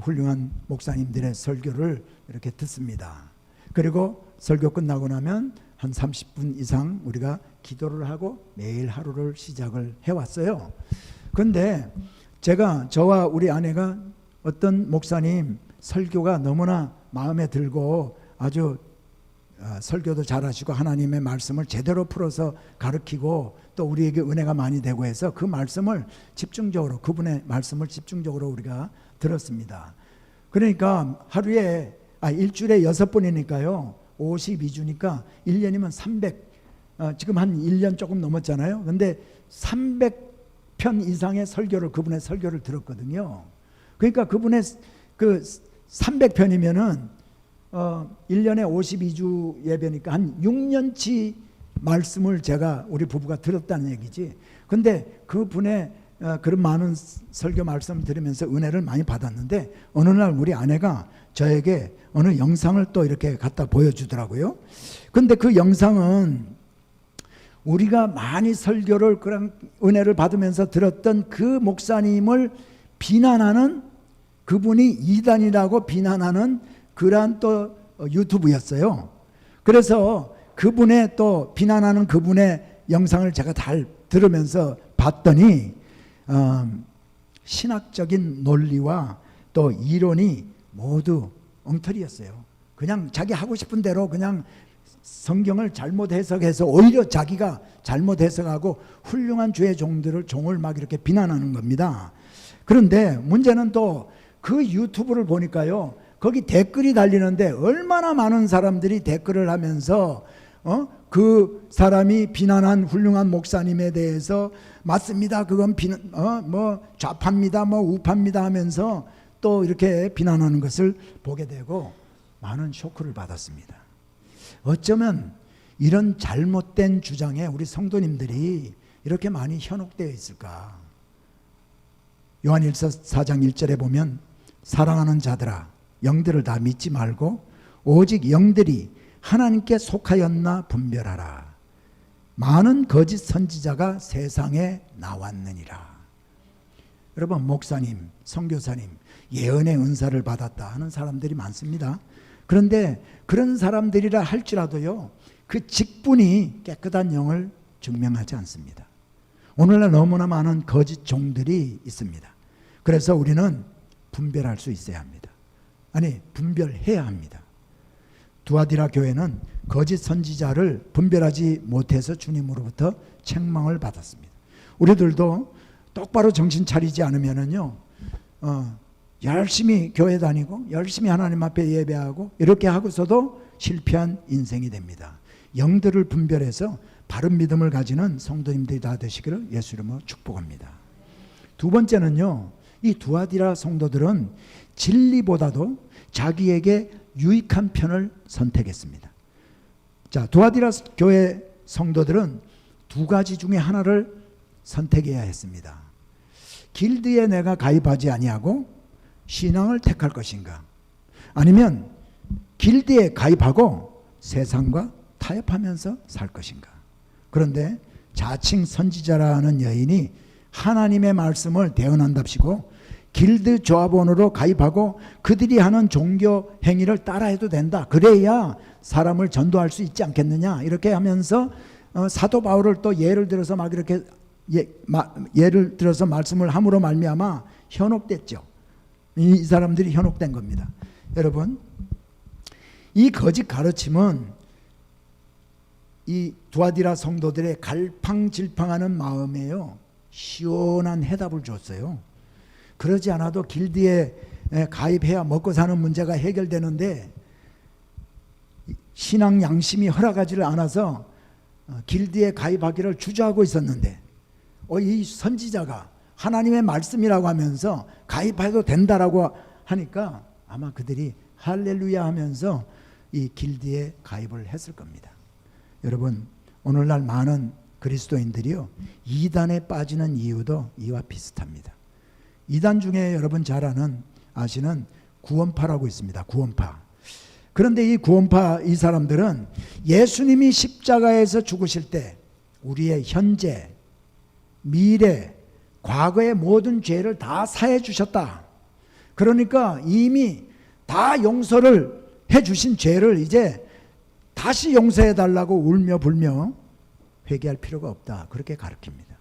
훌륭한 목사님들의 설교를 이렇게 듣습니다. 그리고 설교 끝나고 나면 한 30분 이상 우리가 기도를 하고 매일 하루를 시작을 해왔어요. 그런데 저와 우리 아내가 어떤 목사님 설교가 너무나 마음에 들고 아주 설교도 잘하시고 하나님의 말씀을 제대로 풀어서 가르치고 또 우리에게 은혜가 많이 되고 해서 그 말씀을 집중적으로, 그분의 말씀을 집중적으로 우리가 들었습니다. 그러니까 하루에 일주일에 6번이니까요 52주니까 1년이면 300, 지금 한 1년 조금 넘었잖아요. 근데 300편 이상의 설교를, 그분의 설교를 들었거든요. 그러니까 그분의 그 300편이면은 1년에 52주 예배니까 한 6년치 말씀을 우리 부부가 들었다는 얘기지. 근데 그분의 그런 많은 설교 말씀 들으면서 은혜를 많이 받았는데 어느 날 우리 아내가 저에게 어느 영상을 또 이렇게 갖다 보여주더라고요. 근데 그 영상은 우리가 많이 설교를 그런 은혜를 받으면서 들었던 그 목사님을 비난하는, 그분이 이단이라고 비난하는 그러한 또 유튜브였어요. 그래서 그분의 또 비난하는 그분의 영상을 제가 잘 들으면서 봤더니 신학적인 논리와 또 이론이 모두 엉터리였어요. 그냥 자기 하고 싶은 대로 그냥 성경을 잘못 해석해서 오히려 자기가 잘못 해석하고 훌륭한 주의 종을 막 이렇게 비난하는 겁니다. 그런데 문제는 또 그 유튜브를 보니까요, 거기 댓글이 달리는데 얼마나 많은 사람들이 댓글을 하면서 그 사람이 비난한 훌륭한 목사님에 대해서 맞습니다, 그건 뭐 좌파입니다, 뭐 우파입니다 하면서 또 이렇게 비난하는 것을 보게 되고 많은 쇼크를 받았습니다. 어쩌면 이런 잘못된 주장에 우리 성도님들이 이렇게 많이 현혹되어 있을까? 요한일서 4장 1절에 보면 사랑하는 자들아 영들을 다 믿지 말고 오직 영들이 하나님께 속하였나 분별하라. 많은 거짓 선지자가 세상에 나왔느니라. 여러분, 목사님, 선교사님, 예언의 은사를 받았다 하는 사람들이 많습니다. 그런데 그런 사람들이라 할지라도요, 그 직분이 깨끗한 영을 증명하지 않습니다. 오늘날 너무나 많은 거짓 종들이 있습니다. 그래서 우리는 분별할 수 있어야 합니다. 아니, 분별해야 합니다. 두아디라 교회는 거짓 선지자를 분별하지 못해서 주님으로부터 책망을 받았습니다. 우리들도 똑바로 정신 차리지 않으면은요, 열심히 교회 다니고 열심히 하나님 앞에 예배하고 이렇게 하고서도 실패한 인생이 됩니다. 영들을 분별해서 바른 믿음을 가지는 성도님들이 다 되시기를 예수 이름으로 축복합니다. 두 번째는요, 이 두아디라 성도들은 진리보다도 자기에게 유익한 편을 선택했습니다. 자, 두아디라 교회 성도들은 두 가지 중에 하나를 선택해야 했습니다. 길드에 내가 가입하지 아니하고 신앙을 택할 것인가, 아니면 길드에 가입하고 세상과 타협하면서 살 것인가. 그런데 자칭 선지자라는 여인이 하나님의 말씀을 대언한답시고 길드 조합원으로 가입하고 그들이 하는 종교 행위를 따라해도 된다, 그래야 사람을 전도할 수 있지 않겠느냐, 이렇게 하면서 사도 바울을 또 예를 들어서 막 이렇게 예를 들어서 말씀을 함으로 말미암아 현혹됐죠. 이 사람들이 현혹된 겁니다. 여러분, 이 거짓 가르침은 이 두아디라 성도들의 갈팡질팡하는 마음에요, 시원한 해답을 줬어요. 그러지 않아도 길드에 가입해야 먹고 사는 문제가 해결되는데 신앙 양심이 허락하지를 않아서 길드에 가입하기를 주저하고 있었는데 이 선지자가 하나님의 말씀이라고 하면서 가입해도 된다라고 하니까 아마 그들이 할렐루야 하면서 이 길드에 가입을 했을 겁니다. 여러분, 오늘날 많은 그리스도인들이요, 이단에 빠지는 이유도 이와 비슷합니다. 이단 중에 여러분 잘 아시는 구원파라고 있습니다. 구원파. 그런데 이 구원파 이 사람들은 예수님이 십자가에서 죽으실 때 우리의 현재, 미래, 과거의 모든 죄를 다 사해 주셨다. 그러니까 이미 다 용서를 해 주신 죄를 이제 다시 용서해 달라고 울며 불며 회개할 필요가 없다, 그렇게 가르칩니다.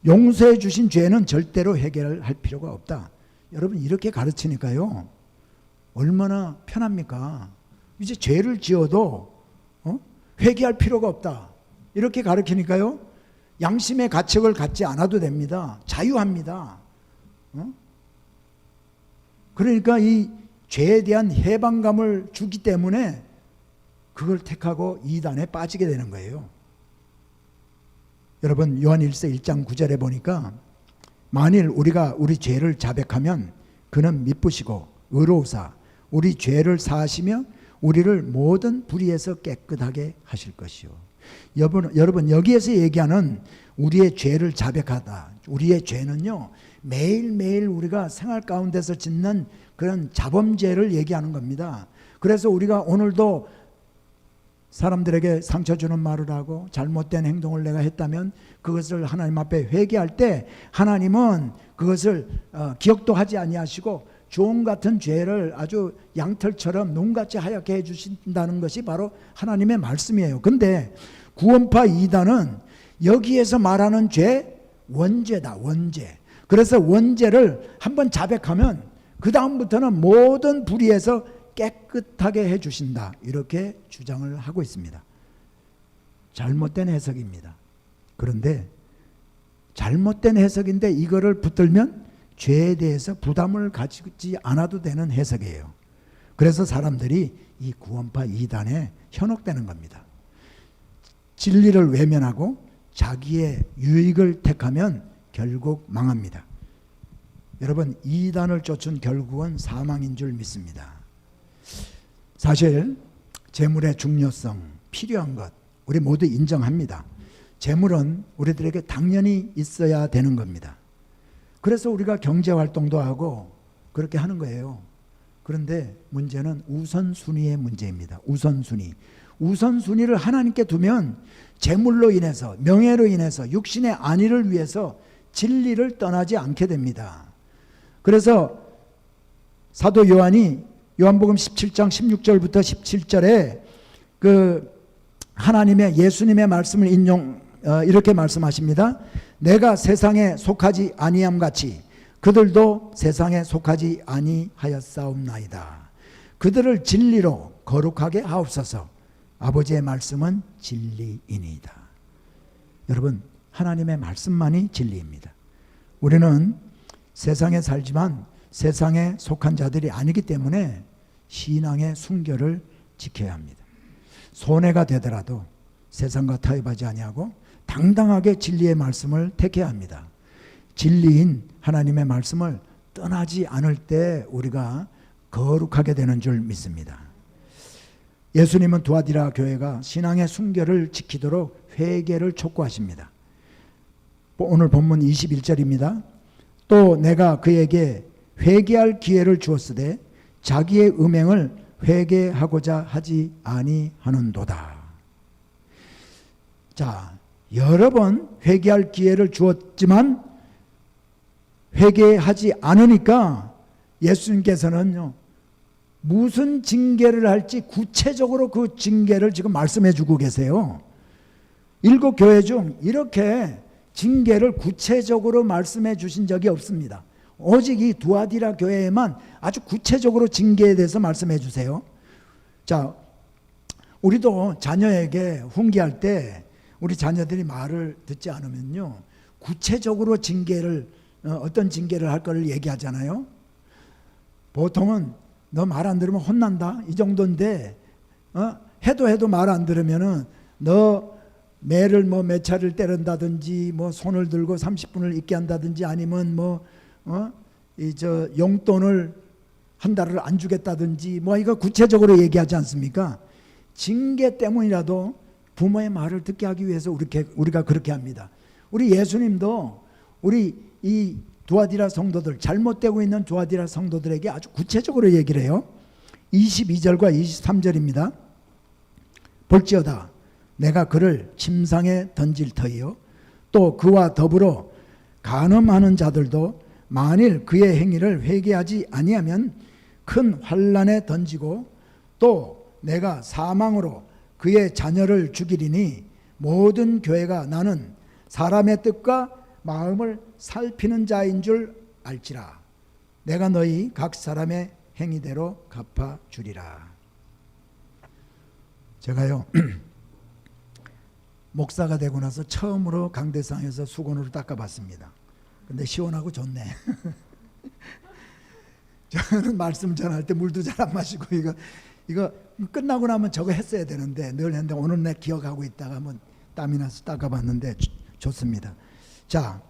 용서해 주신 죄는 절대로 해결할 필요가 없다. 여러분, 이렇게 가르치니까요, 얼마나 편합니까? 이제 죄를 지어도 회개할 필요가 없다, 이렇게 가르치니까요, 양심의 가책을 갖지 않아도 됩니다. 자유합니다. 그러니까 이 죄에 대한 해방감을 주기 때문에 그걸 택하고 이단에 빠지게 되는 거예요. 여러분, 요한일서 1장 9절에 보니까 만일 우리가 우리 죄를 자백하면 그는 미쁘시고 의로우사 우리 죄를 사하시며 우리를 모든 불의에서 깨끗하게 하실 것이요. 여러분, 여기에서 얘기하는 우리의 죄를 자백하다, 우리의 죄는요, 매일매일 우리가 생활 가운데서 짓는 그런 자범죄를 얘기하는 겁니다. 그래서 우리가 오늘도 사람들에게 상처 주는 말을 하고 잘못된 행동을 내가 했다면 그것을 하나님 앞에 회개할 때 하나님은 그것을 기억도 하지 아니하시고 종 같은 죄를 아주 양털처럼 눈같이 하얗게 해주신다는 것이 바로 하나님의 말씀이에요. 그런데 구원파 이단은 여기에서 말하는 죄, 원죄다, 원죄. 그래서 원죄를 한번 자백하면 그 다음부터는 모든 불의에서 깨끗하게 해주신다. 이렇게 주장을 하고 있습니다. 잘못된 해석입니다. 그런데 잘못된 해석인데 이거를 붙들면 죄에 대해서 부담을 가지지 않아도 되는 해석이에요. 그래서 사람들이 이 구원파 이단에 현혹되는 겁니다. 진리를 외면하고 자기의 유익을 택하면 결국 망합니다. 여러분, 이단을 쫓은 결국은 사망인 줄 믿습니다. 사실 재물의 중요성, 필요한 것 우리 모두 인정합니다. 재물은 우리들에게 당연히 있어야 되는 겁니다. 그래서 우리가 경제활동도 하고 그렇게 하는 거예요. 그런데 문제는 우선순위의 문제입니다. 우선순위를 하나님께 두면 재물로 인해서, 명예로 인해서, 육신의 안위를 위해서 진리를 떠나지 않게 됩니다. 그래서 사도 요한이 요한복음 17장 16절부터 17절에 그 하나님의 예수님의 말씀을 이렇게 말씀하십니다. 내가 세상에 속하지 아니함 같이 그들도 세상에 속하지 아니하였사옵나이다. 그들을 진리로 거룩하게 하옵소서. 아버지의 말씀은 진리이니이다. 여러분, 하나님의 말씀만이 진리입니다. 우리는 세상에 살지만 세상에 속한 자들이 아니기 때문에 신앙의 순결을 지켜야 합니다. 손해가 되더라도 세상과 타협하지 아니하고 당당하게 진리의 말씀을 택해야 합니다. 진리인 하나님의 말씀을 떠나지 않을 때 우리가 거룩하게 되는 줄 믿습니다. 예수님은 두아디라 교회가 신앙의 순결을 지키도록 회개를 촉구하십니다. 오늘 본문 21절입니다. 또 내가 그에게 회개할 기회를 주었으되 자기의 음행을 회개하고자 하지 아니하는도다. 자, 여러 번 회개할 기회를 주었지만 회개하지 않으니까 예수님께서는요, 무슨 징계를 할지 구체적으로 그 징계를 지금 말씀해 주고 계세요. 7교회 중 이렇게 징계를 구체적으로 말씀해 주신 적이 없습니다. 오직 이 두아디라 교회에만 아주 구체적으로 징계에 대해서 말씀해 주세요. 자, 우리도 자녀에게 훈계할 때 우리 자녀들이 말을 듣지 않으면요, 구체적으로 징계를 어떤 징계를 할 거를 얘기하잖아요. 보통은 너 말 안 들으면 혼난다 이 정도인데 해도 말 안 들으면은 너 매를 몇 차를 때린다든지 손을 들고 30분을 있게 한다든지 아니면 용돈을 한 달을 안 주겠다든지 이거 구체적으로 얘기하지 않습니까? 징계 때문이라도 부모의 말을 듣게 하기 위해서 우리가 그렇게 합니다. 우리 예수님도 우리 이 두아디라 성도들, 잘못되고 있는 두아디라 성도들에게 아주 구체적으로 얘기를 해요. 22절과 23절입니다. 볼지어다 내가 그를 침상에 던질 터이요 또 그와 더불어 간음하는 자들도 만일 그의 행위를 회개하지 아니하면 큰 환난에 던지고 또 내가 사망으로 그의 자녀를 죽이리니 모든 교회가 나는 사람의 뜻과 마음을 살피는 자인 줄 알지라. 내가 너희 각 사람의 행위대로 갚아주리라. 제가요 목사가 되고 나서 처음으로 강대상에서 수건으로 닦아봤습니다. 근데 시원하고 좋네. 저는 말씀 전할 때 물도 잘 안 마시고 이거 끝나고 나면 저거 했어야 되는데 늘 했는데 오늘 내 기억하고 있다가 한번 땀이 나서 닦아봤는데 좋습니다. 자,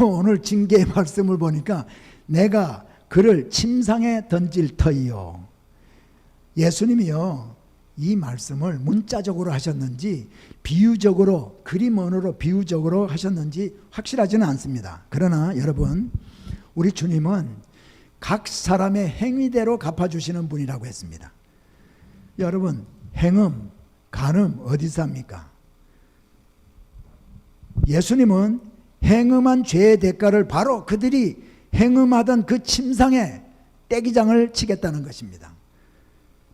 오늘 징계의 말씀을 보니까 내가 그를 침상에 던질 터이요. 예수님이요 이 말씀을 문자적으로 하셨는지 비유적으로 그림 언어로 비유적으로 하셨는지 확실하지는 않습니다. 그러나 여러분, 우리 주님은 각 사람의 행위대로 갚아주시는 분이라고 했습니다. 여러분, 행음, 간음 어디서 합니까? 예수님은 행음한 죄의 대가를 바로 그들이 행음하던 그 침상에 떼기장을 치겠다는 것입니다.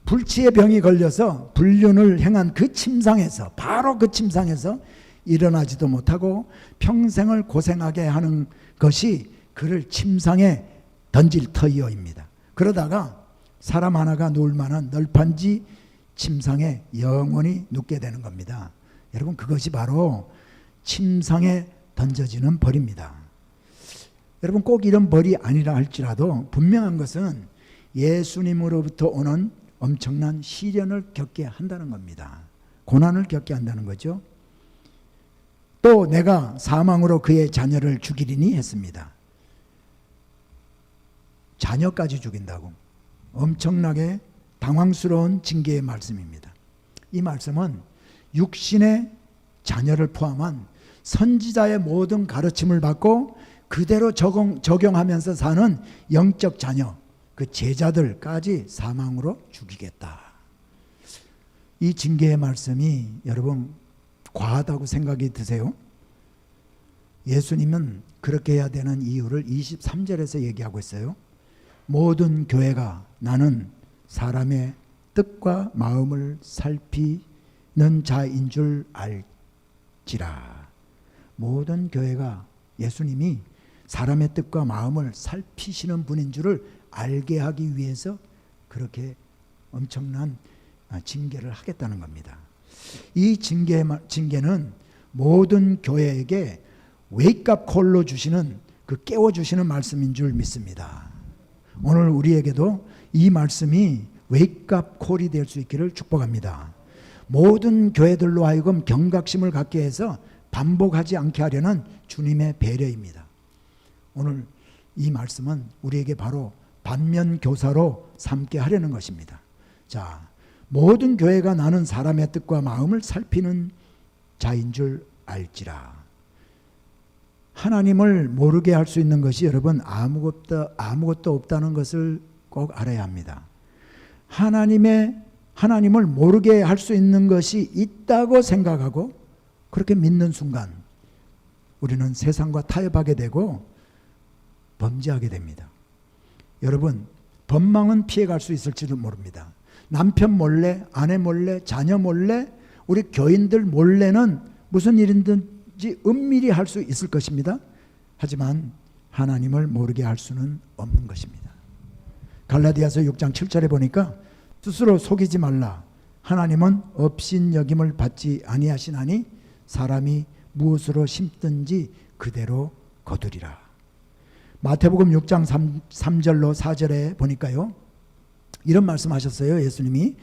불치의 병이 걸려서 불륜을 행한 그 침상에서, 바로 그 침상에서 일어나지도 못하고 평생을 고생하게 하는 것이 그를 침상에 던질 터이어입니다. 그러다가 사람 하나가 누울 만한 널판지 침상에 영원히 눕게 되는 겁니다. 여러분, 그것이 바로 침상에 던져지는 벌입니다. 여러분, 꼭 이런 벌이 아니라 할지라도 분명한 것은 예수님으로부터 오는 엄청난 시련을 겪게 한다는 겁니다. 고난을 겪게 한다는 거죠. 또 내가 사망으로 그의 자녀를 죽이리니 했습니다. 자녀까지 죽인다고. 엄청나게 당황스러운 징계의 말씀입니다. 이 말씀은 육신의 자녀를 포함한 선지자의 모든 가르침을 받고 그대로 적용하면서 사는 영적 자녀, 그 제자들까지 사망으로 죽이겠다. 이 징계의 말씀이 여러분 과하다고 생각이 드세요? 예수님은 그렇게 해야 되는 이유를 23절에서 얘기하고 있어요. 모든 교회가 나는 사람의 뜻과 마음을 살피는 자인 줄 알지라. 모든 교회가 예수님이 사람의 뜻과 마음을 살피시는 분인 줄을 알게 하기 위해서 그렇게 엄청난 징계를 하겠다는 겁니다. 이 징계는 모든 교회에게 웨이크업 콜로 주시는, 그 깨워주시는 말씀인 줄 믿습니다. 오늘 우리에게도 이 말씀이 웨이크업 콜이 될 수 있기를 축복합니다. 모든 교회들로 하여금 경각심을 갖게 해서 반복하지 않게 하려는 주님의 배려입니다. 오늘 이 말씀은 우리에게 바로 반면 교사로 삼게 하려는 것입니다. 자, 모든 교회가 나는 사람의 뜻과 마음을 살피는 자인 줄 알지라. 하나님을 모르게 할 수 있는 것이 여러분 아무것도 없다는 것을 꼭 알아야 합니다. 하나님을 모르게 할 수 있는 것이 있다고 생각하고 그렇게 믿는 순간 우리는 세상과 타협하게 되고 범죄하게 됩니다. 여러분, 법망은 피해갈 수 있을지도 모릅니다. 남편 몰래, 아내 몰래, 자녀 몰래, 우리 교인들 몰래는 무슨 일이든지 은밀히 할 수 있을 것입니다. 하지만 하나님을 모르게 할 수는 없는 것입니다. 갈라디아서 6장 7절에 보니까 스스로 속이지 말라. 하나님은 업신여김을 받지 아니하시나니 사람이 무엇으로 심든지 그대로 거두리라. 마태복음 6장 3절로 4절에 보니까요, 이런 말씀하셨어요. 예수님이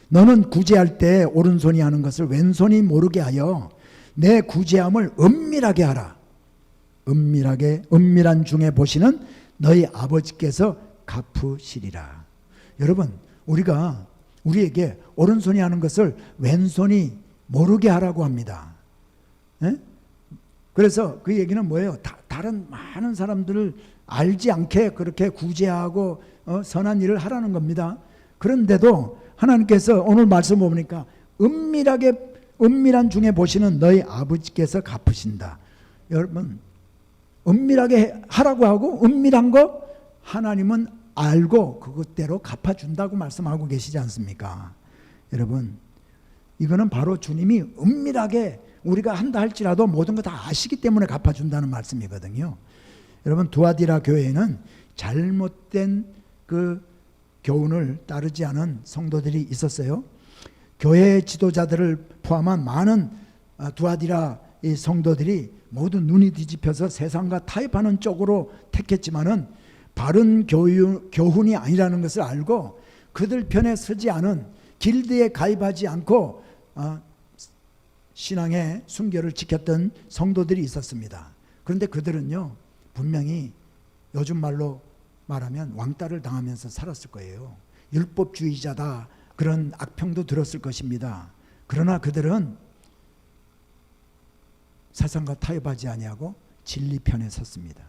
너는 구제할 때 오른손이 하는 것을 왼손이 모르게 하여 내 구제함을 은밀하게 하라. 은밀한 중에 보시는 너희 아버지께서 갚으시리라. 여러분, 우리에게 오른손이 하는 것을 왼손이 모르게 하라고 합니다. 에? 그래서 그 얘기는 뭐예요? 다른 많은 사람들을 알지 않게 그렇게 구제하고 선한 일을 하라는 겁니다. 그런데도 하나님께서 오늘 말씀 보니까 은밀한 중에 보시는 너희 아버지께서 갚으신다. 여러분, 은밀하게 하라고 하고 은밀한 거 하나님은 알고 그것대로 갚아준다고 말씀하고 계시지 않습니까? 여러분, 이거는 바로 주님이 은밀하게 우리가 한다 할지라도 모든 거 다 아시기 때문에 갚아준다는 말씀이거든요. 여러분, 두아디라 교회에는 잘못된 그 교훈을 따르지 않은 성도들이 있었어요. 교회 지도자들을 포함한 많은 두아디라 이 성도들이 모두 눈이 뒤집혀서 세상과 타협하는 쪽으로 택했지만은 바른 교훈이 아니라는 것을 알고 그들 편에 서지 않은, 길드에 가입하지 않고 신앙의 순결을 지켰던 성도들이 있었습니다. 그런데 그들은요, 분명히 요즘 말로 말하면 왕따를 당하면서 살았을 거예요. 율법주의자다, 그런 악평도 들었을 것입니다. 그러나 그들은 세상과 타협하지 아니하고 진리 편에 섰습니다.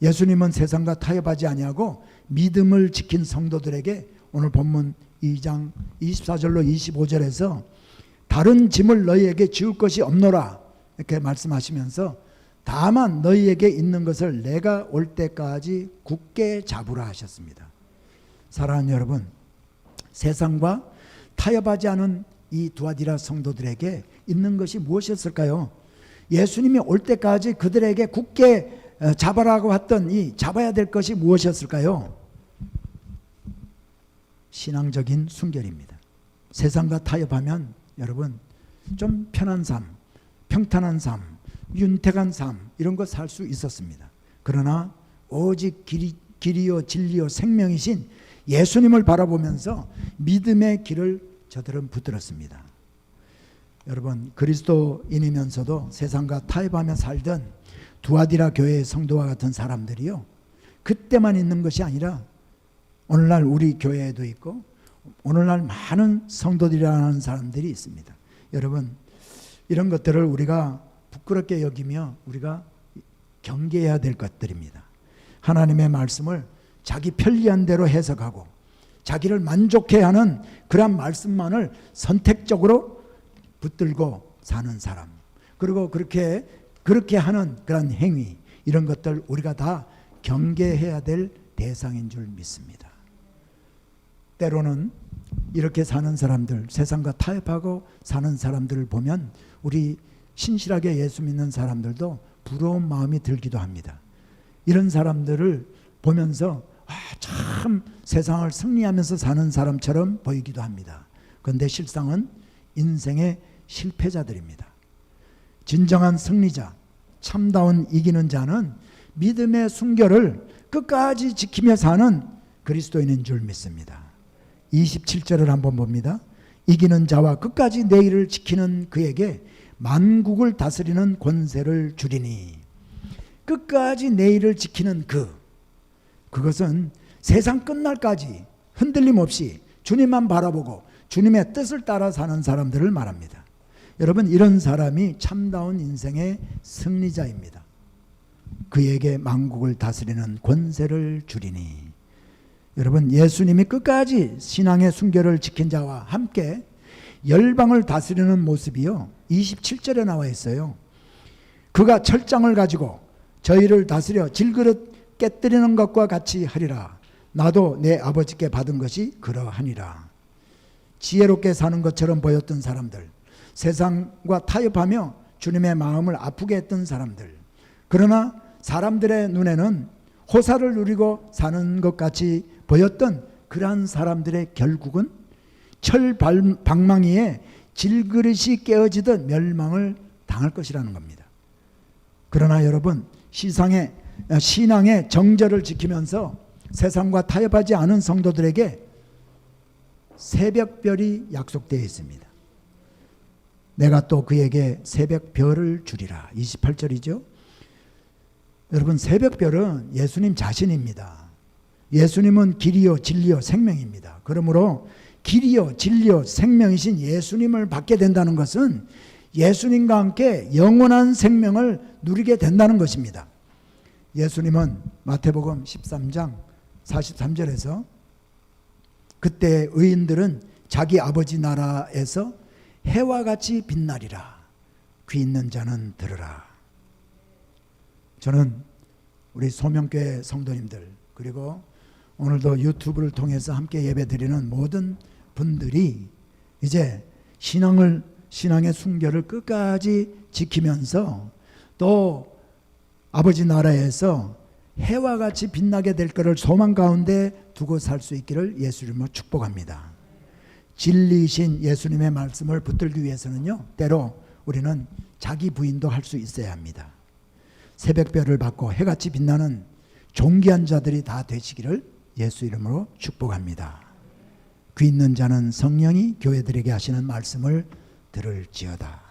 예수님은 세상과 타협하지 아니하고 믿음을 지킨 성도들에게 오늘 본문 2장 24절로 25절에서 다른 짐을 너희에게 지울 것이 없노라 이렇게 말씀하시면서 다만 너희에게 있는 것을 내가 올 때까지 굳게 잡으라 하셨습니다. 사랑하는 여러분, 세상과 타협하지 않은 이 두아디라 성도들에게 있는 것이 무엇이었을까요? 예수님이 올 때까지 그들에게 굳게 잡아라고 했던 이 잡아야 될 것이 무엇이었을까요? 신앙적인 순결입니다. 세상과 타협하면 여러분 좀 편한 삶, 평탄한 삶, 윤택한 삶 이런 거 살 수 있었습니다. 그러나 오직 길이요 진리요 생명이신 예수님을 바라보면서 믿음의 길을 저들은 붙들었습니다. 여러분 그리스도인이면서도 세상과 타협하며 살던 두아디라 교회의 성도와 같은 사람들이요, 그때만 있는 것이 아니라 오늘날 우리 교회에도 있고 오늘날 많은 성도들이라는 사람들이 있습니다. 여러분 이런 것들을 우리가 부끄럽게 여기며 우리가 경계해야 될 것들입니다. 하나님의 말씀을 자기 편리한 대로 해석하고 자기를 만족해 하는 그런 말씀만을 선택적으로 붙들고 사는 사람, 그리고 그렇게 하는 그런 행위, 이런 것들 우리가 다 경계해야 될 대상인 줄 믿습니다. 때로는 이렇게 사는 사람들, 세상과 타협하고 사는 사람들을 보면 우리 신실하게 예수 믿는 사람들도 부러운 마음이 들기도 합니다. 이런 사람들을 보면서 참 세상을 승리하면서 사는 사람처럼 보이기도 합니다. 그런데 실상은 인생의 실패자들입니다. 진정한 승리자, 참다운 이기는 자는 믿음의 순결을 끝까지 지키며 사는 그리스도인인 줄 믿습니다. 27절을 한번 봅니다. 이기는 자와 끝까지 내 일을 지키는 그에게 만국을 다스리는 권세를 주리니. 끝까지 내 일을 지키는 그것은 세상 끝날까지 흔들림 없이 주님만 바라보고 주님의 뜻을 따라 사는 사람들을 말합니다. 여러분 이런 사람이 참다운 인생의 승리자입니다. 그에게 만국을 다스리는 권세를 주리니. 여러분 예수님이 끝까지 신앙의 순결을 지킨 자와 함께 열방을 다스리는 모습이요 27절에 나와 있어요. 그가 철장을 가지고 저희를 다스려 질그릇 깨뜨리는 것과 같이 하리라. 나도 내 아버지께 받은 것이 그러하니라. 지혜롭게 사는 것처럼 보였던 사람들, 세상과 타협하며 주님의 마음을 아프게 했던 사람들, 그러나 사람들의 눈에는 호사를 누리고 사는 것 같이 보였던 그러한 사람들의 결국은 철방망이에 질그릇이 깨어지듯 멸망을 당할 것이라는 겁니다. 그러나 여러분 신앙의 정절을 지키면서 세상과 타협하지 않은 성도들에게 새벽별이 약속되어 있습니다. 내가 또 그에게 새벽별을 주리라. 28절이죠. 여러분 새벽별은 예수님 자신입니다. 예수님은 길이요 진리요 생명입니다. 그러므로 길이요 진리요 생명이신 예수님을 받게 된다는 것은 예수님과 함께 영원한 생명을 누리게 된다는 것입니다. 예수님은 마태복음 13장 43절에서 그때 의인들은 자기 아버지 나라에서 해와 같이 빛나리라. 귀 있는 자는 들으라. 저는 우리 소명교회 성도님들, 그리고 오늘도 유튜브를 통해서 함께 예배드리는 모든 분들이 이제 신앙의 순결을 끝까지 지키면서 또 아버지 나라에서 해와 같이 빛나게 될 것을 소망 가운데 두고 살 수 있기를 예수님으로 축복합니다. 진리이신 예수님의 말씀을 붙들기 위해서는요, 때로 우리는 자기 부인도 할 수 있어야 합니다. 새벽별을 받고 해같이 빛나는 존귀한 자들이 다 되시기를 예수 이름으로 축복합니다. 귀 있는 자는 성령이 교회들에게 하시는 말씀을 들을지어다.